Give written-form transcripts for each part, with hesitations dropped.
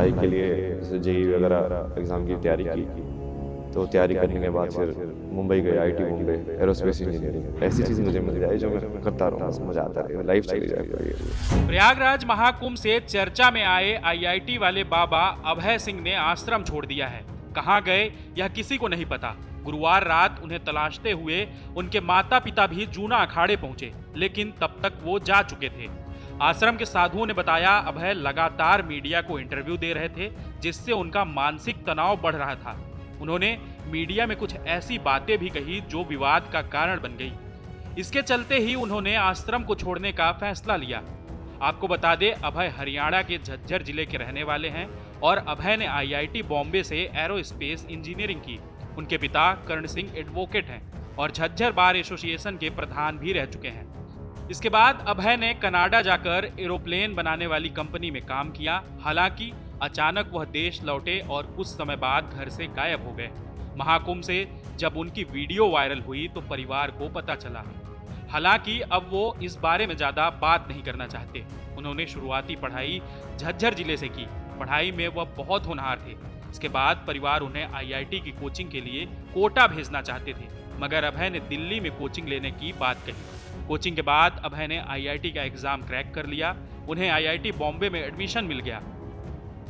पढ़ाई के लिए जैसे जेईई वगैरह एग्ज़ाम की तैयारी की, तो तैयारी करने के बाद फिर मुंबई गए, आईटी मुंबई, एरोस्पेस इंजीनियरिंग। ऐसी चीज़ मुझे मिल जाए जो मैं करता रहूँ, बस मज़ा आता रहे, लाइफ चली जाए पूरी। प्रयागराज महाकुंभ से चर्चा में आए आईआईटी वाले बाबा अभय सिंह ने आश्रम छोड़ दिया है। कहाँ गए यह किसी को नहीं पता। गुरुवार रात उन्हें तलाशते हुए उनके माता पिता भी जूना अखाड़े पहुंचे, लेकिन तब तक वो जा चुके थे। आश्रम के साधुओं ने बताया अभय लगातार मीडिया को इंटरव्यू दे रहे थे, जिससे उनका मानसिक तनाव बढ़ रहा था। उन्होंने मीडिया में कुछ ऐसी बातें भी कही जो विवाद का कारण बन गई। इसके चलते ही उन्होंने आश्रम को छोड़ने का फैसला लिया। आपको बता दें, अभय हरियाणा के झज्जर जिले के रहने वाले हैं और अभय ने आईआईटी बॉम्बे से एरोस्पेस इंजीनियरिंग की। उनके पिता कर्ण सिंह एडवोकेट हैं और झज्जर बार एसोसिएशन के प्रधान भी रह चुके हैं। इसके बाद अभय ने कनाडा जाकर एरोप्लेन बनाने वाली कंपनी में काम किया। हालांकि अचानक वह देश लौटे और कुछ समय बाद घर से गायब हो गए। महाकुंभ से जब उनकी वीडियो वायरल हुई तो परिवार को पता चला। हालांकि अब वो इस बारे में ज़्यादा बात नहीं करना चाहते। उन्होंने शुरुआती पढ़ाई झज्जर जिले से की। पढ़ाई में वह बहुत होनहार थे। इसके बाद परिवार उन्हें आईआईटी की कोचिंग के लिए कोटा भेजना चाहते थे, मगर अभय ने दिल्ली में कोचिंग लेने की बात कही। कोचिंग के बाद अभय ने आईआईटी का एग्जाम क्रैक कर लिया। उन्हें आईआईटी बॉम्बे में एडमिशन मिल गया।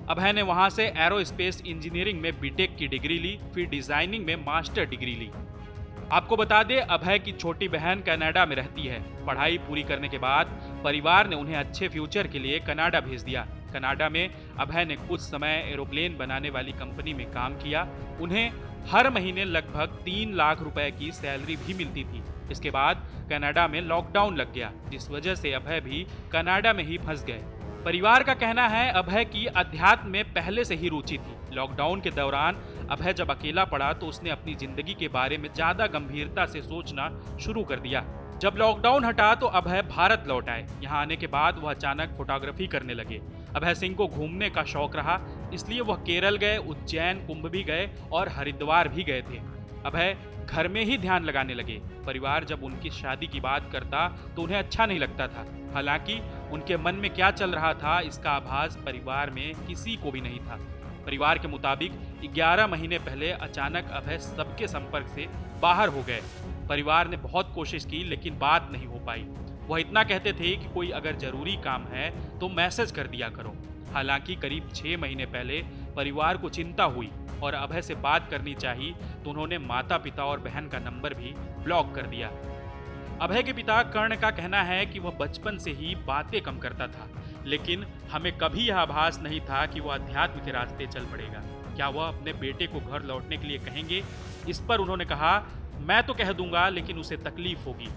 अभय ने वहां से एरोस्पेस इंजीनियरिंग में बीटेक की डिग्री ली, फिर डिजाइनिंग में मास्टर डिग्री ली। आपको बता दें, अभय की छोटी बहन कनाडा में रहती है। पढ़ाई पूरी करने के बाद परिवार ने उन्हें अच्छे फ्यूचर के लिए कनाडा भेज दिया। कनाडा में अभय ने कुछ समय एरोप्लेन बनाने वाली कंपनी में काम किया। उन्हें हर महीने लगभग 3 लाख रुपए की सैलरी भी मिलती थी। इसके बाद कनाडा में लॉकडाउन लग गया, जिस वजह से अभय भी कनाडा में ही फंस गए। परिवार का कहना है अभय की अध्यात्म में पहले से ही रुचि थी। लॉकडाउन के दौरान अभय जब अकेला पड़ा तो उसने अपनी जिंदगी के बारे में ज्यादा गंभीरता से सोचना शुरू कर दिया। जब लॉकडाउन हटा तो अभय भारत लौट आए। यहाँ आने के बाद वह अचानक फोटोग्राफी करने लगे। अभय सिंह को घूमने का शौक रहा, इसलिए वह केरल गए, उज्जैन, कुंभ भी गए और हरिद्वार भी गए थे। अभय घर में ही ध्यान लगाने लगे। परिवार जब उनकी शादी की बात करता तो उन्हें अच्छा नहीं लगता था। हालांकि उनके मन में क्या चल रहा था इसका आभास परिवार में किसी को भी नहीं था। परिवार के मुताबिक 11 महीने पहले अचानक अभय सबके संपर्क से बाहर हो गए। परिवार ने बहुत कोशिश की लेकिन बात नहीं हो पाई। वह इतना कहते थे कि कोई अगर जरूरी काम है तो मैसेज कर दिया करो। हालांकि करीब 6 महीने पहले परिवार को चिंता हुई और अभय से बात करनी चाहिए तो उन्होंने माता पिता और बहन का नंबर भी ब्लॉक कर दिया। अभय के पिता कर्ण का कहना है कि वह बचपन से ही बातें कम करता था, लेकिन हमें कभी यह आभास नहीं था कि वह अध्यात्म के रास्ते चल पड़ेगा। क्या वह अपने बेटे को घर लौटने के लिए कहेंगे? इस पर उन्होंने कहा, मैं तो कह दूंगा लेकिन उसे तकलीफ होगी।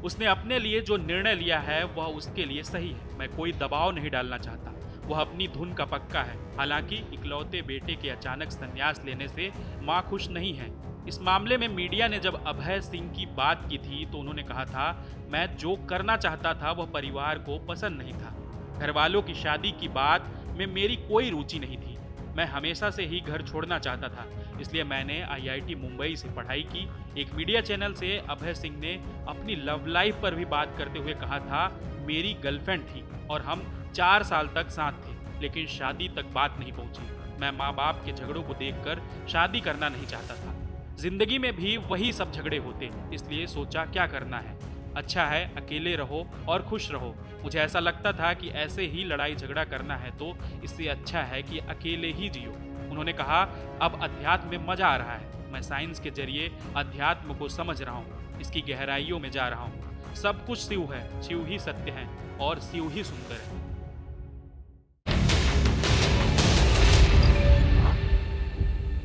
उसने अपने लिए जो निर्णय लिया है वह उसके लिए सही है। मैं कोई दबाव नहीं डालना चाहता। वह अपनी धुन का पक्का है। हालांकि इकलौते बेटे के अचानक संन्यास लेने से मां खुश नहीं है। इस मामले में मीडिया ने जब अभय सिंह की बात की थी तो उन्होंने कहा था, मैं जो करना चाहता था वह परिवार को पसंद नहीं था। घर वालों की शादी की बात में मेरी कोई रुचि नहीं थी। मैं हमेशा से ही घर छोड़ना चाहता था, इसलिए मैंने आईआईटी मुंबई से पढ़ाई की। एक मीडिया चैनल से अभय सिंह ने अपनी लव लाइफ पर भी बात करते हुए कहा था, मेरी गर्लफ्रेंड थी और हम 4 साल तक साथ थे, लेकिन शादी तक बात नहीं पहुंची। मैं माँ बाप के झगड़ों को देखकर शादी करना नहीं चाहता था। जिंदगी में भी वही सब झगड़े होते, इसलिए सोचा क्या करना है, अच्छा है अकेले रहो और खुश रहो। मुझे ऐसा लगता था कि ऐसे ही लड़ाई झगड़ा करना है तो इससे अच्छा है कि अकेले ही जियो। उन्होंने कहा, अब अध्यात्म में मजा आ रहा है। मैं साइंस के जरिए अध्यात्म को समझ रहा हूँ, इसकी गहराइयों में जा रहा हूँ। सब कुछ शिव है, शिव ही सत्य है और शिव ही सुंदर है।